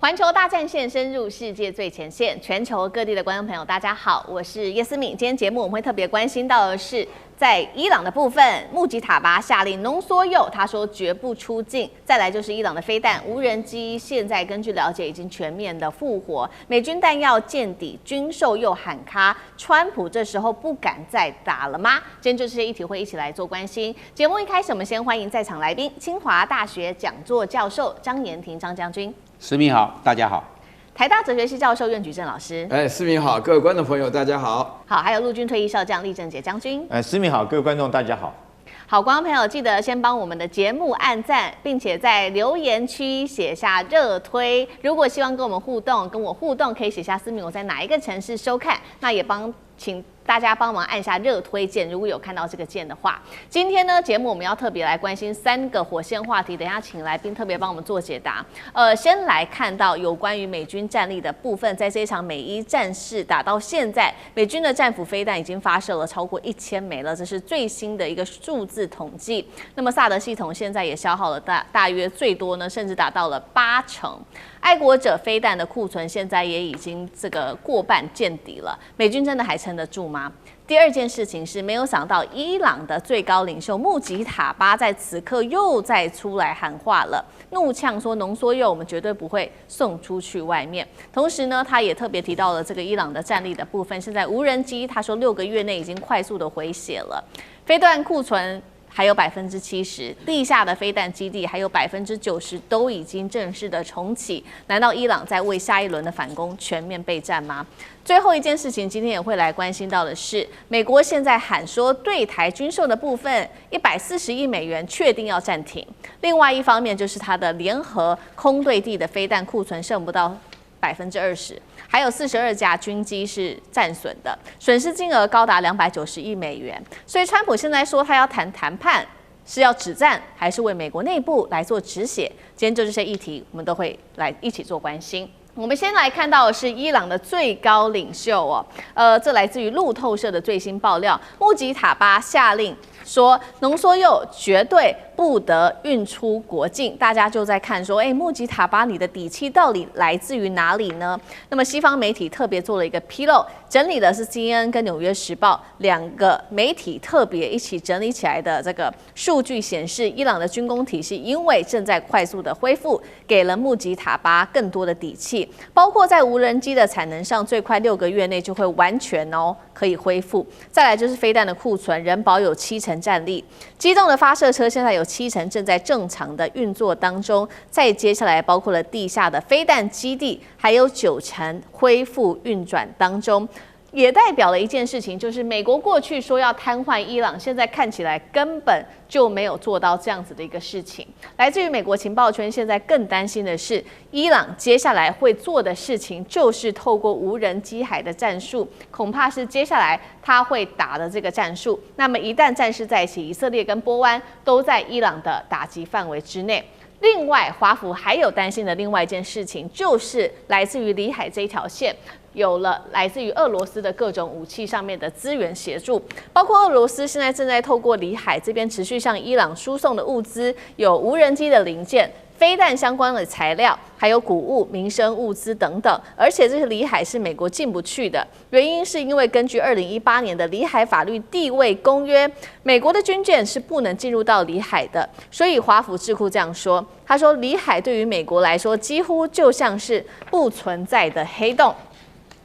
環球大戰線深入世界最前線，全球各地的觀眾朋友，大家好，我是葉思敏。今天節目我們會特別關心到的是，在伊朗的部分，穆吉塔巴下令濃縮鈾，他說絕不出境。再來就是伊朗的飛彈、無人機，現在根據了解已經全面的復活，美軍彈藥見底，軍售又喊卡，川普這時候不敢再打了嗎？今天就這些議題會一起來做關心。節目一開始，我們先歡迎在場來賓，清華大學講座教授張延廷張將軍。思敏好，大家好。台大哲學系教授苑舉正老師，思敏好，各位觀眾朋友大家好。好，還有陸軍退役少將厲正傑將軍，思敏好，各位觀眾大家好。好，觀眾朋友記得先幫我們的節目按讚，並且在留言區寫下熱推。如果希望跟我們互動，跟我互動可以寫下思敏我在哪一個城市收看，那也請大家幫忙按下熱推鍵，如果有看到這個鍵的話。今天呢，節目我們要特別來關心3個火線話題，等一下請來賓特別幫我們做解答。先來看到有關於美軍戰力的部分，在這一場美伊戰事打到現在，美軍的戰斧飛彈已經發射了超過1000枚了，這是最新的一個數字統計。那麼薩德系統現在也消耗了大約最多呢，甚至達到了80%。愛國者飛彈的庫存現在也已經這個過半見底了，美軍真的還撐得住嗎？第二件事情是，沒有想到伊朗的最高領袖穆吉塔巴在此刻又再出來喊話了，怒嗆說濃縮鈾我們絕對不會送出去外面。同時呢，他也特別提到了這個伊朗的戰力的部分，現在無人機他說6個月內已經快速的回血了，飛彈庫存還有70%，地下的飛彈基地還有90%都已經正式的重啟。難道伊朗在為下一輪的反攻全面備戰嗎？最後一件事情，今天也會來關心到的是，美國現在喊說對台軍售的部分140億美元確定要暫停。另外一方面就是它的聯合空對地的飛彈庫存剩不到20%，還有42架軍機是戰損的，損失金額高達290億美元。所以川普現在說他要談判，是要止戰，還是為美國內部來做止血？今天就這些議題，我們都會來一起做關心。我們先來看到的是伊朗的最高領袖這來自於路透社的最新爆料，穆吉塔巴下令說濃縮鈾絕對不得運出國境。大家就在看說，穆吉塔巴你的底氣到底來自於哪裡呢？那麼西方媒體特別做了一個披露，整理的是 CNN 跟紐約時報2個媒體特別一起整理起來的這個數據顯示，伊朗的軍工體系因為正在快速的恢復，給了穆吉塔巴更多的底氣，包括在無人機的產能上，最快6個月內就會完全可以恢復。再來就是飛彈的庫存仍保有70%戰力，機動的發射車現在有70%正在正常的運作當中。再接下來包括了地下的飛彈基地，還有90%恢復運轉當中。也代表了一件事情，就是美國過去說要癱瘓伊朗，現在看起來根本就沒有做到這樣子的一個事情。來自於美國情報圈，現在更擔心的是，伊朗接下來會做的事情就是透過無人機海的戰術，恐怕是接下來他會打的這個戰術。那麼一旦戰事再起，以色列跟波灣都在伊朗的打擊範圍之內。另外，華府還有擔心的另外一件事情，就是來自於里海這一條線，有了來自於俄羅斯的各種武器上面的資源協助，包括俄羅斯現在正在透過里海這邊持續向伊朗輸送的物資，有無人機的零件、飛彈相關的材料，還有穀物、民生物資等等。而且這些里海是美國進不去的，原因是因為根據2018年的里海法律地位公約，美國的軍艦是不能進入到里海的。所以華府智庫這樣說，他說里海對於美國來說幾乎就像是不存在的黑洞。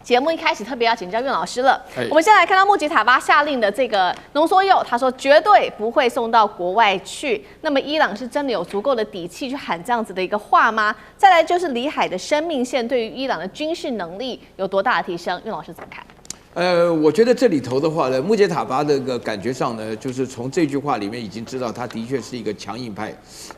節目一開始特別要請教苑老師了。我們先來看到穆吉塔巴下令的這個濃縮鈾，他說絕對不會送到國外去。那麼伊朗是真的有足夠的底氣去喊這樣子的一個話嗎？再來就是里海的生命線對於伊朗的軍事能力有多大的提升？苑老師怎麼看？我覺得這裡頭的話呢，穆吉塔巴的個感覺上呢，就是從這句話裡面已經知道他的確是一個強硬派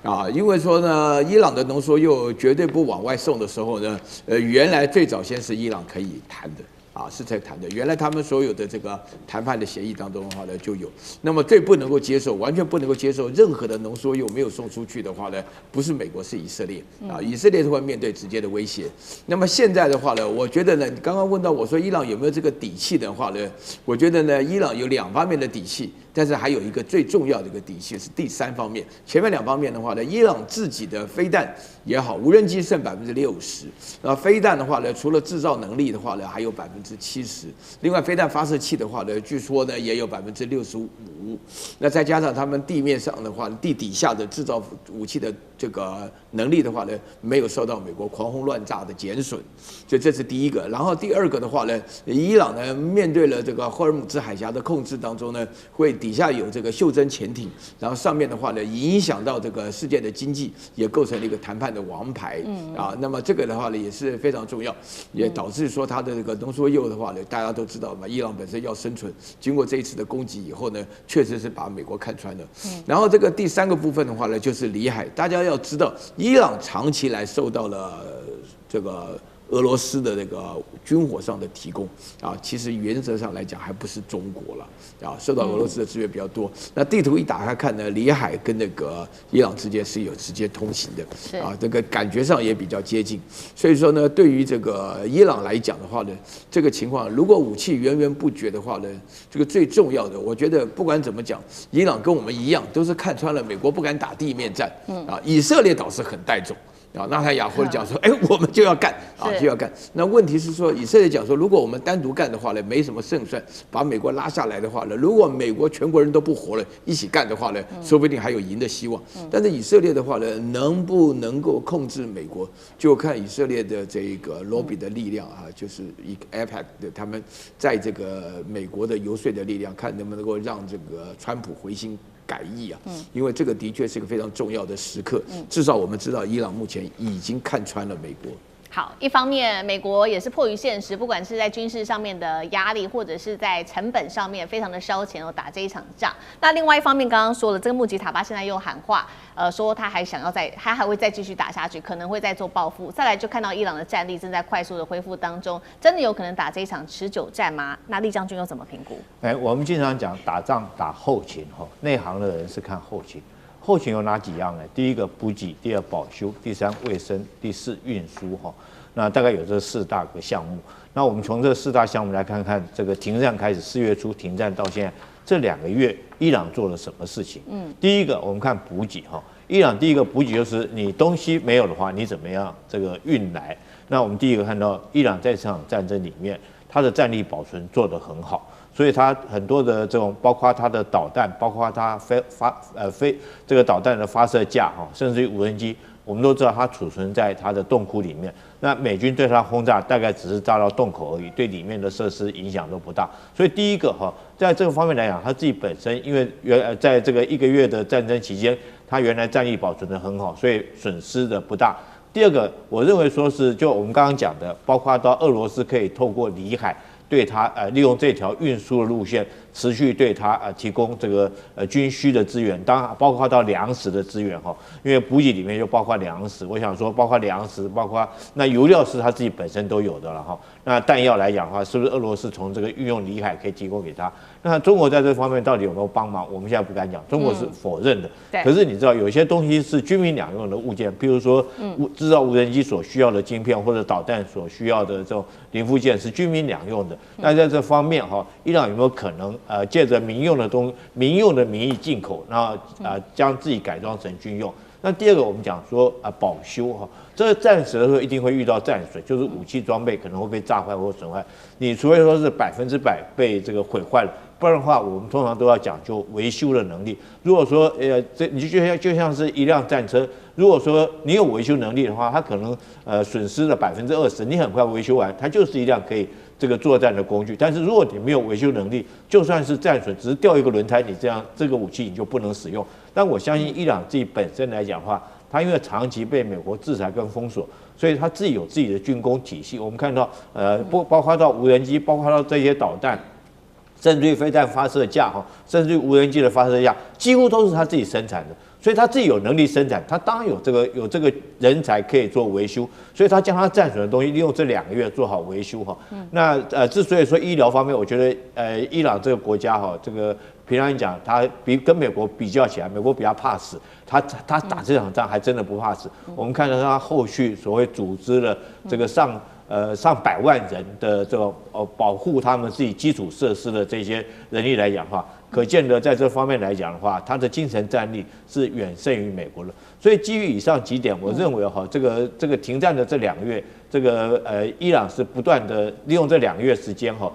啊，因為說呢，伊朗的濃縮鈾絕對不往外送的時候呢，原來最早先是伊朗可以談的。是在談的。原來他們所有的這個談判的協議當中的話呢，就有。那麼最不能夠接受，完全不能夠接受任何的濃縮鈾沒有送出去的話呢，不是美國，是以色列啊，以色列會面對直接的威脅。那麼現在的話呢，我覺得呢，你剛剛問到我說伊朗有沒有這個底氣的話呢，我覺得呢，伊朗有2方面的底氣。但是還有一個最重要的一個底氣是第3方面。前面2方面的話呢，伊朗自己的飛彈也好，無人機剩60%，飛彈的話呢，除了制造能力的話呢，還有70%。另外，飛彈發射器的話呢，據說呢也有65%。那再加上他們地面上的話，地底下的制造武器的這個能力的話呢，沒有受到美國狂轟亂炸的減損，所以這是第一個。然後第2個的話呢，伊朗呢面對了這個霍爾木茲海峽的控制當中呢，會底下有這個袖珍潛艇，然後上面的話呢，影響到這個世界的經濟，也構成了一個談判的王牌啊。那麼這個的話呢也是非常重要，也導致說它的這個濃縮鈾的話呢，大家都知道嘛，伊朗本身要生存，經過這一次的攻擊以後呢，確實是把美國看穿了。然後這個第3個部分的話呢，就是裡海，大家要知道，伊朗長期來受到了這個俄羅斯的那個軍火上的提供啊，其實原則上來講還不是中國了啊，受到俄羅斯的資源比較多。那地圖一打開看呢，裡海跟那個伊朗之間是有直接通行的啊，這個感覺上也比較接近。所以說呢，對於這個伊朗來講的話呢，這個情況如果武器源源不絕的話呢，這個最重要的，我覺得不管怎麼講，伊朗跟我們一樣，都是看穿了美國不敢打地面戰啊，以色列倒是很帶種。啊，納坦雅胡講說，我們就要幹啊，就要幹。那問題是說，以色列講說，如果我們單獨幹的話呢，沒什麼勝算；把美國拉下來的話呢，如果美國全國人都不活了，一起幹的話呢，說不定還有贏的希望。但是以色列的話呢，能不能夠控制美國，就看以色列的這個 lobby 的力量啊，就是以 AIPAC 的他們在這個美國的游說的力量，看能不能夠讓這個川普回心改意啊，因為這個的確是一個非常重要的時刻。至少我們知道，伊朗目前已經看穿了美國。好，一方面美國也是迫於現實，不管是在軍事上面的壓力，或者是在成本上面，非常的燒錢打這一場仗。那另外一方面，剛刚說了，這個穆吉塔巴現在又喊話，說他還會再繼續打下去，可能會再做報復。再來就看到伊朗的戰力正在快速的恢復當中，真的有可能打這一場持久戰嗎？那酈將軍又怎麼評估？我們經常講打仗打後勤，內行的人是看後勤。後勤有哪幾樣呢？第一個補給，第2保修，第3衛生，第4運輸哈。那大概有這4大個項目。那我們從這4大項目來看看，這個停戰開始4月初停戰到現在這2個月，伊朗做了什麼事情？第一個我們看補給哈，伊朗第一個補給就是你東西沒有的話，你怎麼樣這個運來？那我們第一個看到伊朗在這場戰爭裡面，它的戰力保存做得很好。所以它很多的這種，包括它的導彈，包括它這個導彈的發射架哈，甚至於無人機，我們都知道它儲存在它的洞窟裡面。那美軍對它轟炸大概只是炸到洞口而已，對裡面的設施影響都不大。所以第一個哈，在這個方面來講，它自己本身因為在這個1個月的戰爭期間，它原來戰力保存得很好，所以損失的不大。第二個，我認為說是就我們剛剛講的，包括到俄羅斯可以透過裡海。對它利用這條運輸的路線，持續對它提供這個軍需的資源，當然包括到糧食的資源哈，因為補給裡面就包括糧食，我想說包括糧食，包括那油料是它自己本身都有的了哈。那彈藥來講的話，是不是俄羅斯從這個運用裡海可以提供給他？那中國在這方面到底有沒有幫忙？我們現在不敢講，中國是否認的。可是你知道有些東西是軍民兩用的物件，譬如說製造無人機所需要的晶片，或者導彈所需要的這種零部件是軍民兩用的。那在這方面哈，伊朗有沒有可能借着民用的名義進口，然後將自己改裝成軍用？那第二個我們講說保修哈，這個戰時的時候一定會遇到戰損，就是武器裝備可能會被炸壞或損壞。你除非說是100%被這個毀壞了，不然的話我們通常都要講究維修的能力。如果說你就像是一輛戰車，如果說你有維修能力的話，它可能損失了20%，你很快維修完，它就是一輛可以這個作戰的工具。但是如果你沒有維修能力，就算是戰損，只是掉一個輪胎，你這個武器你就不能使用。但我相信伊朗自己本身來講的話，它因為長期被美國制裁跟封鎖，所以它自己有自己的軍工體系。我們看到包括到無人機，包括到這些導彈，甚至於飛彈發射架哈，甚至於無人機的發射架，幾乎都是它自己生產的。所以他自己有能力生產，他當然有這個人才可以做維修，所以他將他戰損的東西利用這2個月做好維修哈。那之所以說醫療方面，我覺得伊朗這個國家哈，這個平常講，他跟美國比較起來，美國比較怕死，他打這場仗還真的不怕死。我們看到他後續所謂組織了這個上百萬人的這個保護他們自己基礎設施的這些人力來講的話，可見得在這方面來講的話，它的精神戰力是遠勝於美國的。所以基於以上幾點，我認為哈，這個停戰的這2個月，伊朗是不斷的利用這2個月時間哈。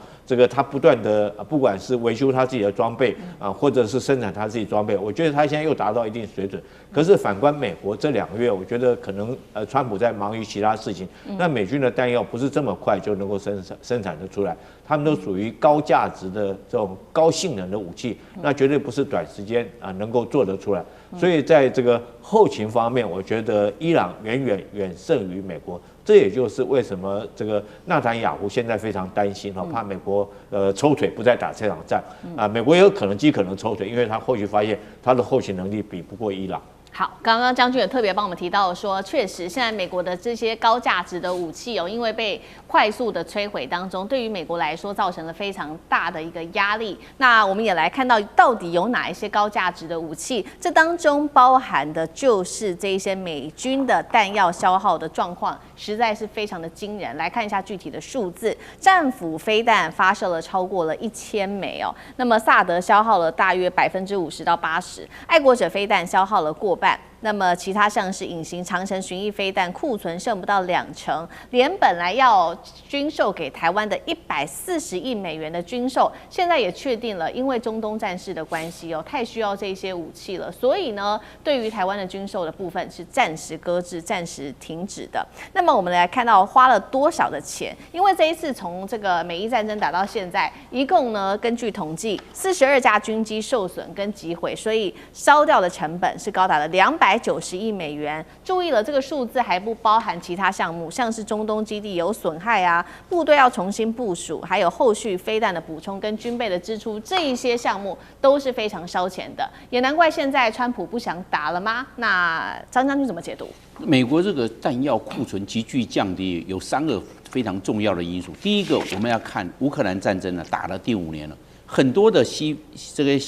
他不斷的不管是維修他自己的裝備啊，或者是生產他自己裝備，我覺得他现在又達到一定水準。可是反觀美國這2個月，我覺得可能川普在忙於其他事情，那美軍的彈藥不是這麼快就能夠生產得出來，他們都屬於高價值的這種高性能的武器，那絕對不是短時間能夠做得出來。所以在這個後勤方面，我覺得伊朗遠勝於美國。這也就是為什麼這個納坦雅胡現在非常擔心哈，怕美國抽腿不再打這場戰啊，美國也有可能極可能抽腿，因為他後續發現他的後勤能力比不過伊朗。好，剛剛將軍也特別幫我們提到說，確實現在美國的這些高價值的武器因為被快速的摧毀當中，對於美國來說造成了非常大的一個壓力。那我們也來看到到底有哪一些高價值的武器，這當中包含的就是這一些美軍的彈藥消耗的狀況，實在是非常的驚人。來看一下具體的數字，戰斧飛彈發射了超過了1000枚那麼薩德消耗了大約50%到80%，愛國者飛彈消耗了過半。那麼其他像是隱形長程巡弋飛彈庫存剩不到20%，連本來要軍售給台灣的140億美元的軍售，現在也確定了，因為中東戰事的關係太需要這些武器了，所以呢，對於台灣的軍售的部分是暫時擱置、暫時停止的。那麼我們來看到花了多少的錢，因為這一次從這個美伊戰爭打到現在，一共呢根據統計，42架軍機受損跟擊毀，所以燒掉的成本是高達了290億美元。注意了，這個數字還不包含其他項目，像是中東基地有損害啊，部隊要重新部署，還有後續飛彈的補充跟軍備的支出，這一些項目都是非常燒錢的。也難怪現在川普不想打了嗎？那張將軍怎麼解讀？美國這個彈藥庫存急劇降低，有3個非常重要的因素。第一個，我們要看烏克蘭戰爭呢，打了第5年了，很多的西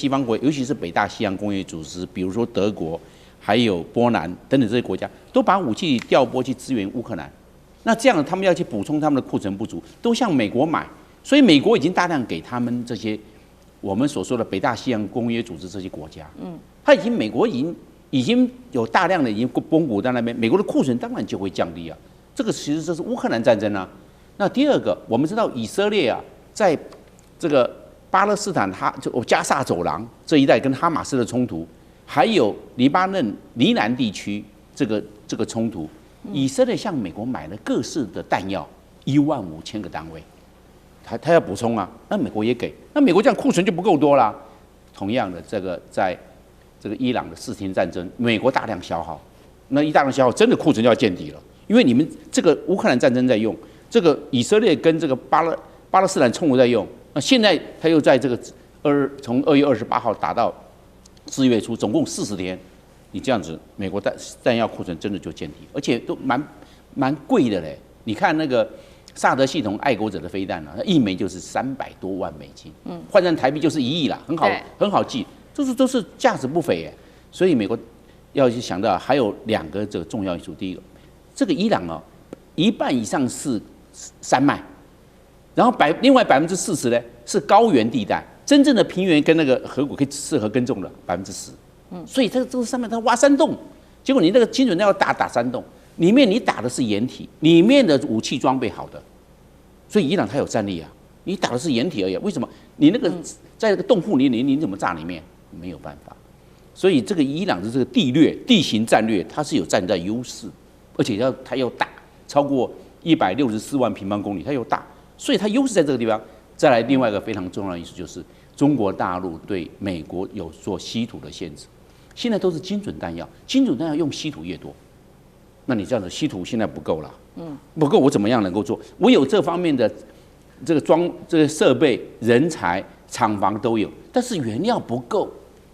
方國，尤其是北大西洋工業組織，比如說德國，還有波蘭等等這些國家，都把武器調撥去支援烏克蘭。那這樣他們要去補充他們的庫存不足，都向美國買，所以美國已經大量給他們這些我們所說的北大西洋工業組織這些国家，美國已經有大量的已經绷谷在那邊，美國的庫存當然就會降低啊。這個其實這是烏克蘭戰爭啊。那第二個，我們知道以色列啊，在這個巴勒斯坦加薩走廊這一帶跟哈馬斯的衝突，還有黎巴嫩黎南地區這個衝突，以色列向美國買了各式的彈藥15000個單位，他要補充啊，那美國也給，那美國這樣庫存就不夠多啦。同樣的，在這個伊朗的4天戰爭，美國大量消耗，那一大量消耗，真的庫存就要見底了。因為你們這個烏克蘭戰爭在用，這個以色列跟這個巴勒斯坦冲突在用，那現在他又在這個從2月28號打到4月初，總共40天，你這樣子，美國彈藥庫存真的就見底，而且都蠻貴的嘞。你看那個薩德系統愛國者的飛彈啊，一枚就是300多萬美金，換成台幣就是1億啦，很好記。都是價值不菲耶，所以美國要去想到還有2個這個重要因素。第一個，這個伊朗一半以上是山脈，然後另外40%呢是高原地帶，真正的平原跟那個河谷可以適合耕種的10%。所以這個上面它挖山洞，結果你那個精準彈藥打山洞，裡面你打的是掩體，裡面的武器裝備好的，所以伊朗它有戰力啊。你打的是掩體而已，為什麼？你那個在那個洞窟裡，你怎麼炸裡面？沒有辦法，所以這個伊朗的這個地形戰略，它是有戰略優勢，而且它又大，超過164萬平方公里，它又大，所以它優勢在這個地方。再來另外一個非常重要的因素就是中國大陸對美國有做稀土的限制，現在都是精準彈藥，精準彈藥用稀土越多，那你這樣子稀土現在不夠了，不夠我怎麼樣能夠做？我有這方面的這個設備、人才、廠房都有，但是原料不夠。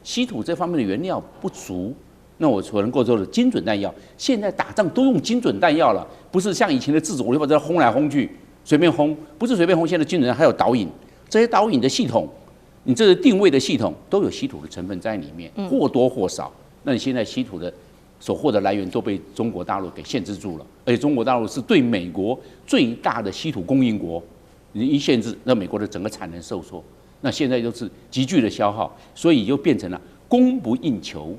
稀土這方面的原料不足，那我所能夠做的精準彈藥，現在打仗都用精準彈药了，不是像以前的自主火力把這轟來轟去，隨便轟，不是隨便轟。現在精準彈還有導引，這些導引的系統，你這個定位的系統都有稀土的成分在裡面，或多或少。那你現在稀土的所獲的來源都被中國大陸給限制住了，而且中國大陸是對美國最大的稀土供應國，你一限制，那美国的整個產能受挫，那現在就是急劇的消耗，所以就变成了供不應求，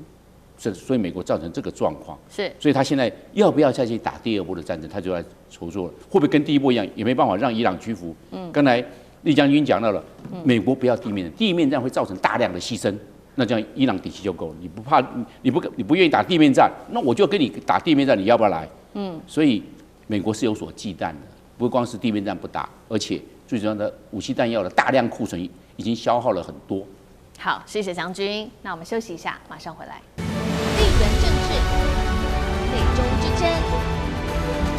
所以美國造成這個狀況。是，所以他現在要不要再去打第二波的戰爭，他就在籌措了，會不會跟第一波一樣，也沒辦法讓伊朗屈服。剛才厲將軍講到了，美國不要地面戰會造成大量的犧牲。那這樣伊朗底氣就夠了，你不怕，你不願意打地面戰，那我就跟你打地面戰，你要不要來？所以美國是有所忌惮的，不光是地面戰不打，而且最重要的武器彈藥的大量庫存已經消耗了很多。好，謝謝將軍。那我們休息一下，馬上回来。地缘政治、美中之爭、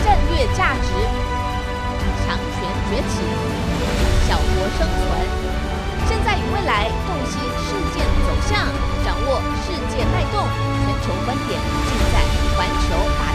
戰略價值、強權崛起、小國生存。現在與未來，洞悉事件走向，掌握世界脈動，全球觀點，盡在環球大